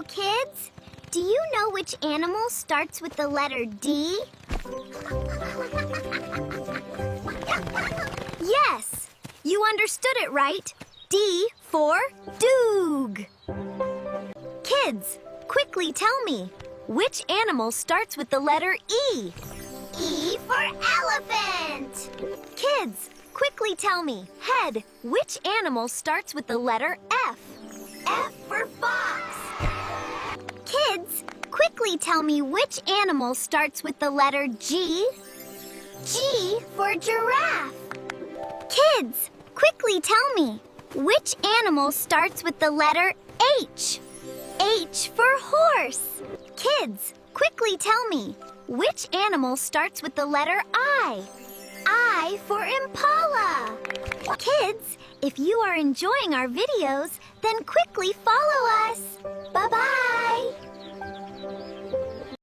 Hello, kids. Do you know which animal starts with the letter D? Yes, you understood it right. D for Doog. Kids, quickly tell me, which animal starts with the letter E? E for elephant. Kids, quickly tell me, head, which animal starts with the letter F? F for fox. Kids, quickly tell me which animal starts with the letter G? G for giraffe. Kids, quickly tell me, which animal starts with the letter H? H for horse. Kids, quickly tell me, which animal starts with the letter I? I for impala. Kids, if you are enjoying our videos, then quickly follow us.